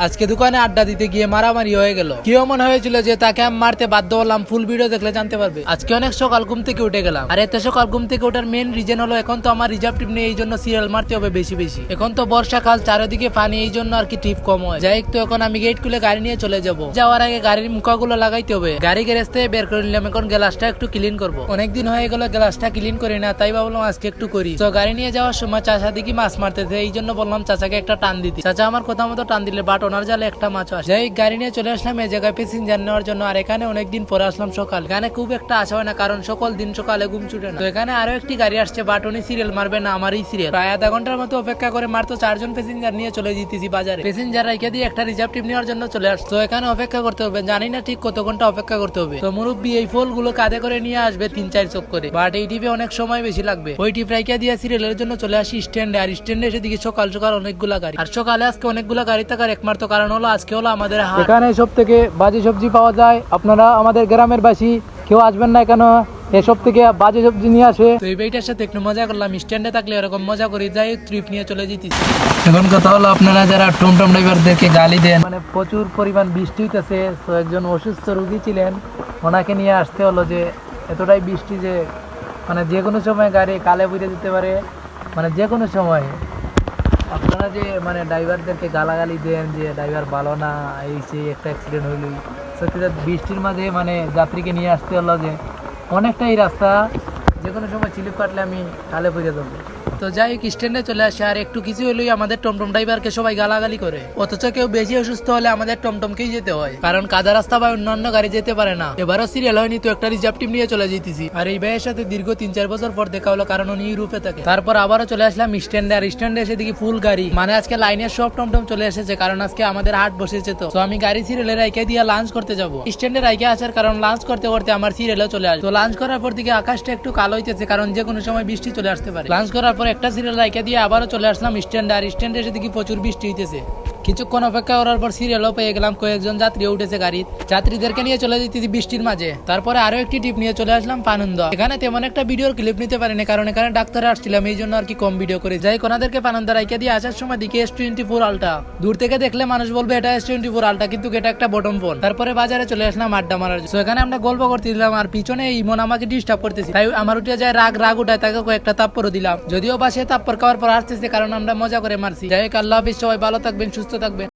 আজকে দোকানে আড্ডা দিতে গিয়ে মারামারি হয়ে গেল। কেউ মনে হয়েছিল যে তাকে আমি মারতে বাধ্য হলাম, ফুল ভিডিও দেখলে জানতে পারবে। আজকে অনেক সকাল ঘুম থেকে উঠে গেলাম, আর এত সকাল ঘুম থেকে ওঠার মেন রিজন হলো এখন তো আমার রিজার্ভ টিপ নেই, এই জন্য সিরিয়াল মারতে হবে বেশি বেশি। এখন তো বর্ষাকাল, চারিদিকে পানি, এই জন্য আর কি টিপ কম হয়। যাই হোক, তো এখন আমি গেট খুলে গাড়ি নিয়ে চলে যাব। যাওয়ার আগে গাড়ির মুখাগুলো লাগাইতে হবে। গাড়ি গ্যারেজ থেকে বের করে নিলাম, এখন গ্লাসটা একটু ক্লিন করবো। অনেকদিন হয়ে গেল গ্লাসটা ক্লিন করি না, তাই ভাবলাম আজকে একটু করি। তো গাড়ি নিয়ে যাওয়ার সময় চাচা দেখি মাছ মারতেছে, এই জন্য বললাম চাচাকে একটা টান দিতে। চাচা আমার কথা মতো টান দিলে, বাট ওনার জালে একটা মাছ আসে। যাই গাড়ি নিয়ে চলে আসলাম এই জায়গায় প্যাসেঞ্জার নেওয়ার জন্য। আর এখানে অনেকদিন পরে আসলাম সকাল, এখানে খুব একটা আসা হয় না, কারণ সকল দিন সকালে ঘুম ছুটে না। তো এখানে আরো একটি গাড়ি আসছে, বাট উনি সিরিয়াল মারবে না, আমারই সিরিয়াল। প্রায় আধা ঘন্টার মতো অপেক্ষা করে মারতো 4 জন প্যাসেঞ্জার নিয়ে চলে যেতেছি বাজারে। প্যাসেঞ্জার রাইখে দিয়ে একটা রিজার্ভ টিপ নেওয়ার জন্য চলে আসতো। তো এখানে অপেক্ষা করতে হবে, জানি না ঠিক কত ঘন্টা অপেক্ষা করতে হবে। তো মুরব্বী এই ফুলগুলো কাঁধে করে নিয়ে আসবে 3-4 চক করে, বাট এই টিপে অনেক সময় বেশি লাগবে। ওই টিপ রাইখে দিয়ে সিরিয়ালের জন্য চলে আসি স্ট্যান্ডে। আর স্ট্যান্ডে এসে দিকে সকাল সকাল অনেকগুলা গাড়ি। আর সকালে আজকে অনেকগুলা গাড়ি থাকার একমাত্র কারণ হলো আজকে হলো আমাদের হাট। এখানে সব থেকে বাজে সবজি পাওয়া যায়। আপনারা আমাদের গ্রামের বাসী কেউ আসবেন না কেন, এসব থেকে বাজে সবজি নিয়ে আসে। তো এই বেইটার সাথে একটু মজা করলাম, স্ট্যান্ডে থাকলে এরকম মজা করি, যাই ট্রিপ নিয়ে চলে যেতেছি। এখন কথা হলো, আপনারা যারা টমটম ড্রাইভারদেরকে গালি দেন, মানে প্রচুর পরিমাণ বৃষ্টি হইতেছে। তো একজন অসুস্থ রোগী ছিলেন, ওনাকে নিয়ে আসতে হলো। যে এতটাই বৃষ্টি যে মানে যে কোনো সময় গাড়ি কালে বুঝে দিতে পারে, মানে যে কোনো সময়। আপনারা যে মানে ড্রাইভারদেরকে গালাগালি দেন যে ড্রাইভার ভালো না, এই সেই একটা অ্যাক্সিডেন্ট হইলই, সত্যি বৃষ্টির মাঝে মানে যাত্রীকে নিয়ে আসতে হলো। যে অনেকটাই রাস্তা, যে কোনো সময় স্লিপ কাটলে আমি কালে পড়ে যাবো। তো যাই হোক, স্ট্যান্ডে চলে আসে। আর একটু কিছু হলেই আমাদের টমটম ড্রাইভারকে সবাই গালাগালি করে, অথচ কেউ বেশি অসুস্থ হলে আমাদের টমটমকেই যেতে হয়, কারণ কাদা রাস্তা বা অন্যান্য গাড়ি যেতে পারে না। এবারও সিরিয়াল হয়নি, তো একটা রিজার্ভ টিম নিয়ে চলে যেতেছি। আর এই ভাইয়ের সাথে দীর্ঘ 3-4 বছর পর দেখা হলো, কারণ উনি ইউরোপে থাকে। তারপর আবারও চলে আসলাম স্ট্যান্ডে। আর স্ট্যান্ডে এসে দেখি ফুল গাড়ি, মানে আজকে লাইনের সব টমটম চলে এসেছে, কারণ আজকে আমাদের হাট বসেছে। তো আমি গাড়ি সিরিয়ালে রাইকে দিয়ে লাঞ্চ করতে যাবো। স্ট্যান্ডে রাইকে আসার কারণ লাঞ্চ করতে করতে আমার সিরিয়ালে চলে আসে। তো লাঞ্চ করার পর দিকে আকাশটা একটু কালো হইতেছে, কারণ যে কোনো সময় বৃষ্টি চলে আসতে পারে। লাঞ্চ করার পর একটা সিরিয়াল রাইকে দিয়ে আবারও চলে আসলাম স্ট্যান্ডে। আর স্ট্যান্ডে এসে দেখি প্রচুর বৃষ্টি হইতেছে। কিছুক্ষণ অপেক্ষা করার পর সিরিয়ালও পেয়ে গেলাম, কয়েকজন যাত্রী উঠেছে গাড়ি। যাত্রীদেরকে নিয়ে চলে যেতেছি বৃষ্টির মাঝে। তারপরে আরো একটি টিপ নিয়ে চলে আসলাম পানন্দা। এখানে তেমন একটা ভিডিওর ক্লিপ নিতে পারিনি, কারণ এখানে ডাক্তার আসছিলাম, এই জন্য আর কি কম ভিডিও করে যাই। ওনাদেরকে পানন্দা রাইকে দিয়ে আসার সময় দিকে S24 আলটা। দূর থেকে দেখলে মানুষ বলবে এটা S24 আলটা, কিন্তু এটা একটা বটম ফোন। তারপরে বাজারে চলে আসলাম আড্ডা মারার জন্য। এখানে আমরা গল্প করতেছিলাম, আর পিছনে ইমন আমাকে ডিস্টার্ব করতেছি, তাই আমার উঠে যায় রাগ উঠায়, তাকে কয়েকটা তাপ্পরও দিলাম। যদিও বা সে তাপ্পর খাওয়ার পর আসতেছে, কারণ আমরা মজা করে মারছি। যাই হোক, আল্লাহ হাফিজ, সবাই ভালো থাকবেন, সুস্থ থাকবেন।